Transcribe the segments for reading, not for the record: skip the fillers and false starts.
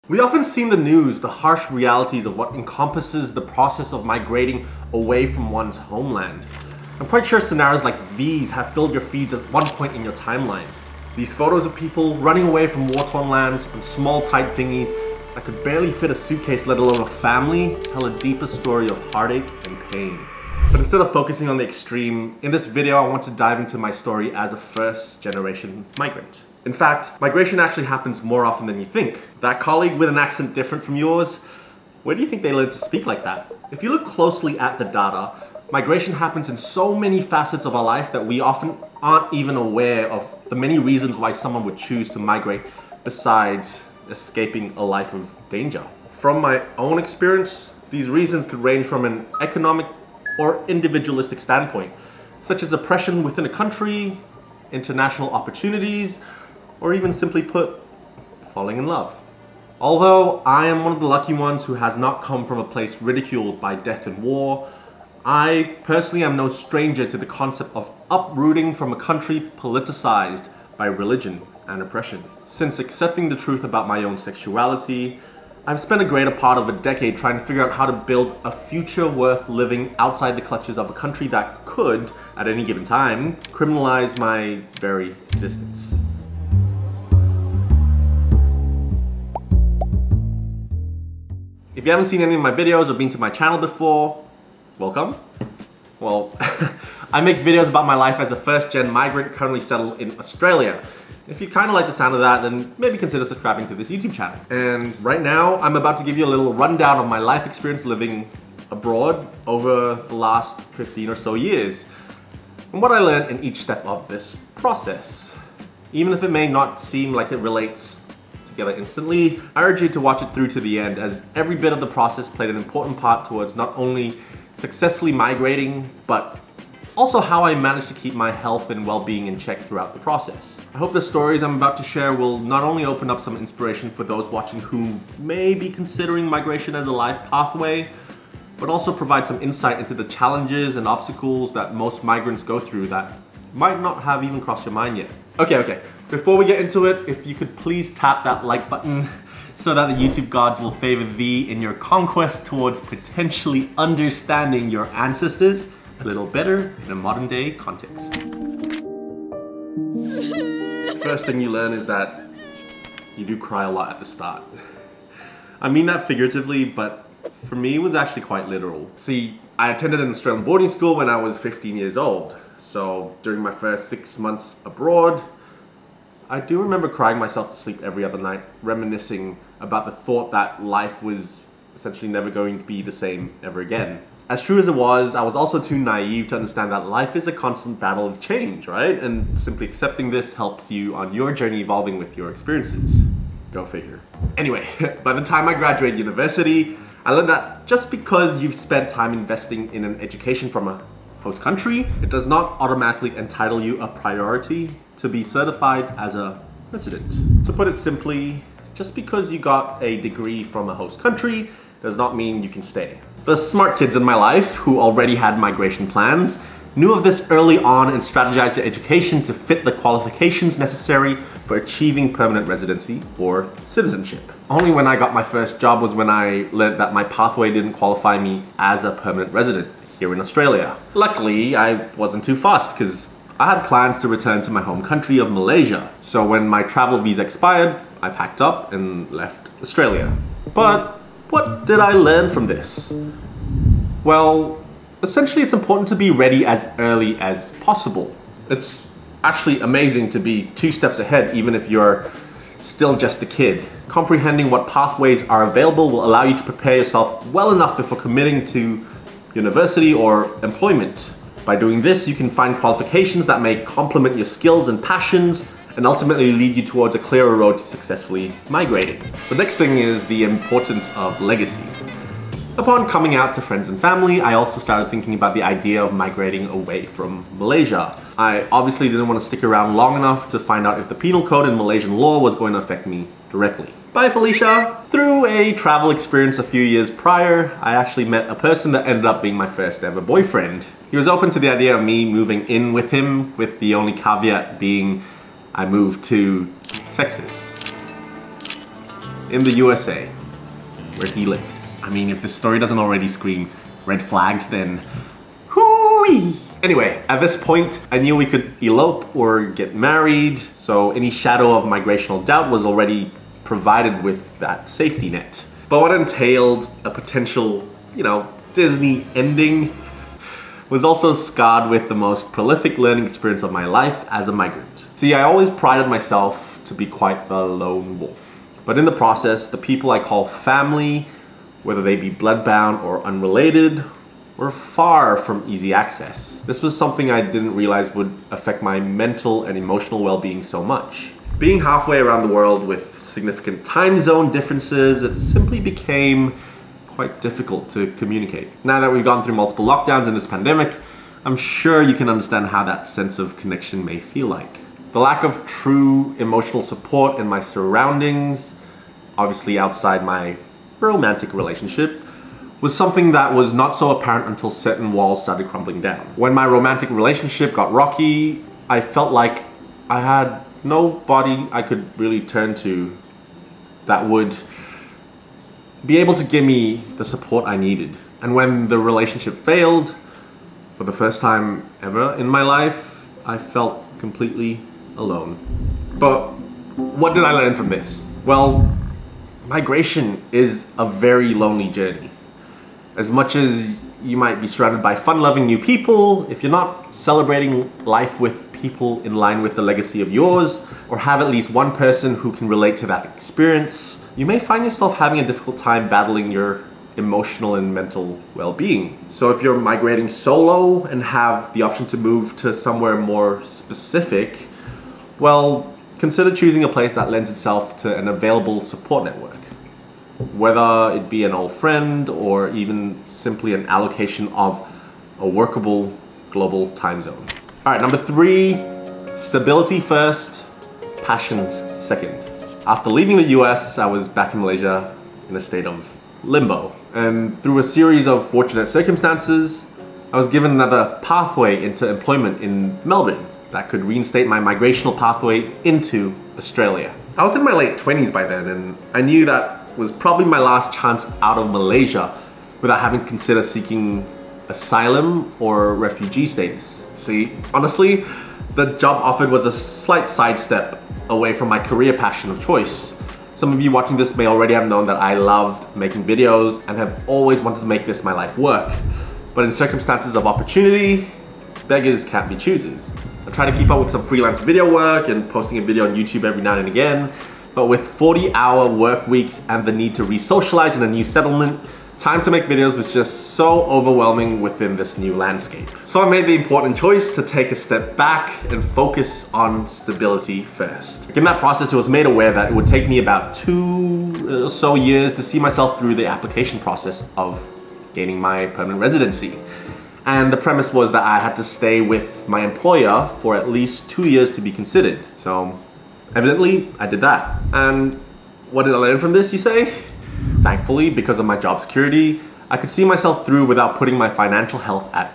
We often see in the news the harsh realities of what encompasses the process of migrating away from one's homeland. I'm quite sure scenarios like these have filled your feeds at one point in your timeline. These photos of people running away from war-torn lands on small tight dinghies that could barely fit a suitcase, let alone a family, tell a deeper story of heartache and pain. But instead of focusing on the extreme, in this video I want to dive into my story as a first-generation migrant. In fact, migration actually happens more often than you think. That colleague with an accent different from yours, where do you think they learned to speak like that? If you look closely at the data, migration happens in so many facets of our life that we often aren't even aware of the many reasons why someone would choose to migrate besides escaping a life of danger. From my own experience, these reasons could range from an economic or individualistic standpoint, such as oppression within a country, international opportunities, or even simply put, falling in love. Although I am one of the lucky ones who has not come from a place ridiculed by death and war, I personally am no stranger to the concept of uprooting from a country politicized by religion and oppression. Since accepting the truth about my own sexuality, I've spent a greater part of a decade trying to figure out how to build a future worth living outside the clutches of a country that could, at any given time, criminalize my very existence. If you haven't seen any of my videos or been to my channel before, welcome. Well, I make videos about my life as a first-gen migrant currently settled in Australia. If you kind of like the sound of that, then maybe consider subscribing to this YouTube channel. And right now, I'm about to give you a little rundown of my life experience living abroad over the last 15 or so years, and what I learned in each step of this process. Even if it may not seem like it relates together instantly, I urge you to watch it through to the end, as every bit of the process played an important part towards not only successfully migrating, but also how I managed to keep my health and well-being in check throughout the process. I hope the stories I'm about to share will not only open up some inspiration for those watching who may be considering migration as a life pathway, but also provide some insight into the challenges and obstacles that most migrants go through that might not have even crossed your mind yet. Okay. Before we get into it, if you could please tap that like button so that the YouTube gods will favor thee in your conquest towards potentially understanding your ancestors a little better in a modern day context. The first thing you learn is that you do cry a lot at the start. I mean that figuratively, but for me it was actually quite literal. See, I attended an Australian boarding school when I was 15 years old. So during my first 6 months abroad, I do remember crying myself to sleep every other night, reminiscing about the thought that life was essentially never going to be the same ever again. As true as it was, I was also too naive to understand that life is a constant battle of change, right? And simply accepting this helps you on your journey evolving with your experiences. Go figure. Anyway, by the time I graduated university, I learned that just because you've spent time investing in an education from a host country, it does not automatically entitle you a priority to be certified as a resident. To put it simply, just because you got a degree from a host country does not mean you can stay. The smart kids in my life, who already had migration plans, knew of this early on and strategized their education to fit the qualifications necessary for achieving permanent residency or citizenship. Only when I got my first job was when I learned that my pathway didn't qualify me as a permanent resident here in Australia. Luckily, I wasn't too fast because I had plans to return to my home country of Malaysia. So when my travel visa expired, I packed up and left Australia. But what did I learn from this? Well, essentially it's important to be ready as early as possible. It's actually amazing to be 2 steps ahead even if you're still just a kid. Comprehending what pathways are available will allow you to prepare yourself well enough before committing to university or employment. By doing this, you can find qualifications that may complement your skills and passions and ultimately lead you towards a clearer road to successfully migrating. The next thing is the importance of legacy. Upon coming out to friends and family, I also started thinking about the idea of migrating away from Malaysia. I obviously didn't want to stick around long enough to find out if the penal code in Malaysian law was going to affect me directly. Bye Felicia! Through a travel experience a few years prior, I actually met a person that ended up being my first ever boyfriend. He was open to the idea of me moving in with him, with the only caveat being I moved to Texas. in the USA, where he lived. I mean, if this story doesn't already scream red flags, then hooey! Anyway, at this point, I knew we could elope or get married, so any shadow of migrational doubt was already provided with that safety net. But what entailed a potential, Disney ending was also scarred with the most prolific learning experience of my life as a migrant. See, I always prided myself to be quite the lone wolf. But in the process, the people I call family, whether they be bloodbound or unrelated, were far from easy access. This was something I didn't realize would affect my mental and emotional well-being so much. Being halfway around the world with significant time zone differences, it simply became quite difficult to communicate. Now that we've gone through multiple lockdowns in this pandemic, I'm sure you can understand how that sense of connection may feel like. The lack of true emotional support in my surroundings, obviously outside my romantic relationship, was something that was not so apparent until certain walls started crumbling down. When my romantic relationship got rocky, I felt like I had nobody I could really turn to that would be able to give me the support I needed. And when the relationship failed, for the first time ever in my life, I felt completely alone. But what did I learn from this? Well, migration is a very lonely journey. As much as you might be surrounded by fun-loving new people, if you're not celebrating life with people in line with the legacy of yours, or have at least one person who can relate to that experience, you may find yourself having a difficult time battling your emotional and mental well-being. So if you're migrating solo and have the option to move to somewhere more specific, well, consider choosing a place that lends itself to an available support network. Whether it be an old friend or even simply an allocation of a workable global time zone. All right, number 3, stability first, passions second. After leaving the US, I was back in Malaysia in a state of limbo. And through a series of fortunate circumstances, I was given another pathway into employment in Melbourne that could reinstate my migrational pathway into Australia. I was in my late 20s by then, and I knew that was probably my last chance out of Malaysia without having considered seeking asylum or refugee status. See, honestly, the job offered was a slight sidestep away from my career passion of choice. Some of you watching this may already have known that I loved making videos and have always wanted to make this my life work. But in circumstances of opportunity, beggars can't be choosers. I try to keep up with some freelance video work and posting a video on YouTube every now and again, but with 40-hour work weeks and the need to re-socialize in a new settlement, time to make videos was just so overwhelming within this new landscape. So I made the important choice to take a step back and focus on stability first. In that process, I was made aware that it would take me about 2 or so years to see myself through the application process of gaining my permanent residency. And the premise was that I had to stay with my employer for at least 2 years to be considered. So evidently, I did that. And what did I learn from this, you say? Thankfully, because of my job security, I could see myself through without putting my financial health at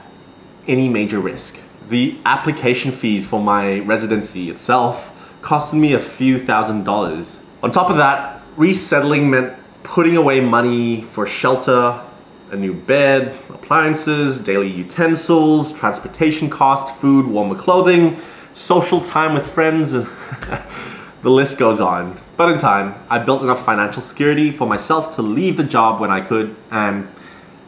any major risk. The application fees for my residency itself costed me a few $1,000s. On top of that, resettling meant putting away money for shelter, a new bed, appliances, daily utensils, transportation costs, food, warmer clothing, social time with friends, and the list goes on. But in time, I built enough financial security for myself to leave the job when I could, and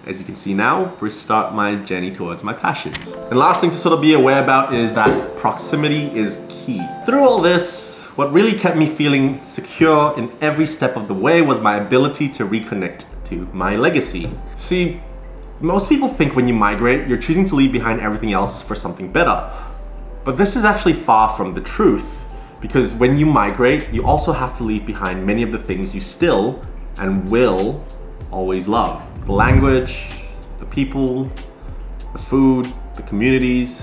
as you can see now, restart my journey towards my passions. And last thing to sort of be aware about is that proximity is key. Through all this, what really kept me feeling secure in every step of the way was my ability to reconnect to my legacy. See, most people think when you migrate, you're choosing to leave behind everything else for something better. But this is actually far from the truth, because when you migrate, you also have to leave behind many of the things you still and will always love. The language, the people, the food, the communities.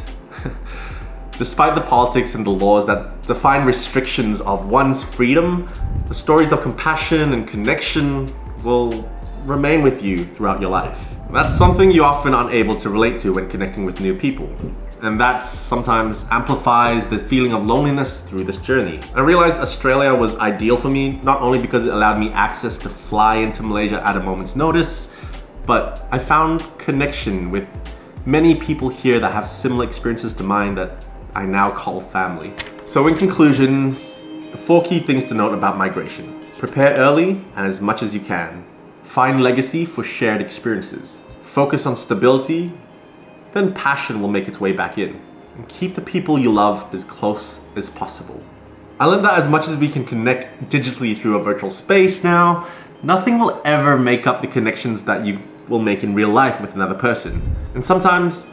Despite the politics and the laws that define restrictions of one's freedom, the stories of compassion and connection will remain with you throughout your life. That's something you're often unable to relate to when connecting with new people. and that sometimes amplifies the feeling of loneliness through this journey. I realized Australia was ideal for me, not only because it allowed me access to fly into Malaysia at a moment's notice, but I found connection with many people here that have similar experiences to mine that I now call family. So in conclusion, the 4 key things to note about migration. Prepare early and as much as you can. Find legacy for shared experiences. Focus on stability, then passion will make its way back in. And keep the people you love as close as possible. I learned that as much as we can connect digitally through a virtual space now, nothing will ever make up the connections that you will make in real life with another person. And sometimes,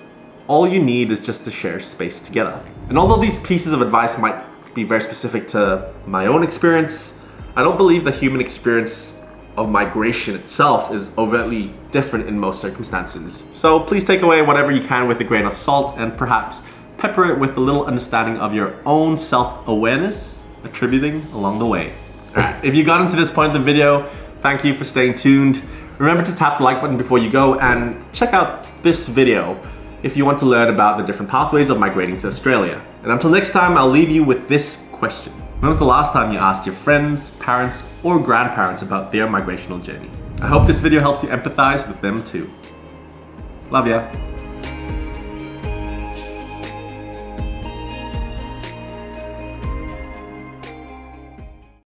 all you need is just to share space together. And although these pieces of advice might be very specific to my own experience, I don't believe the human experience of migration itself is overtly different in most circumstances. So please take away whatever you can with a grain of salt and perhaps pepper it with a little understanding of your own self-awareness, attributing along the way. Alright, if you got into this point of the video, thank you for staying tuned. Remember to tap the like button before you go and check out this video if you want to learn about the different pathways of migrating to Australia. And until next time, I'll leave you with this question. When was the last time you asked your friends, parents, or grandparents about their migrational journey? I hope this video helps you empathize with them too. Love ya.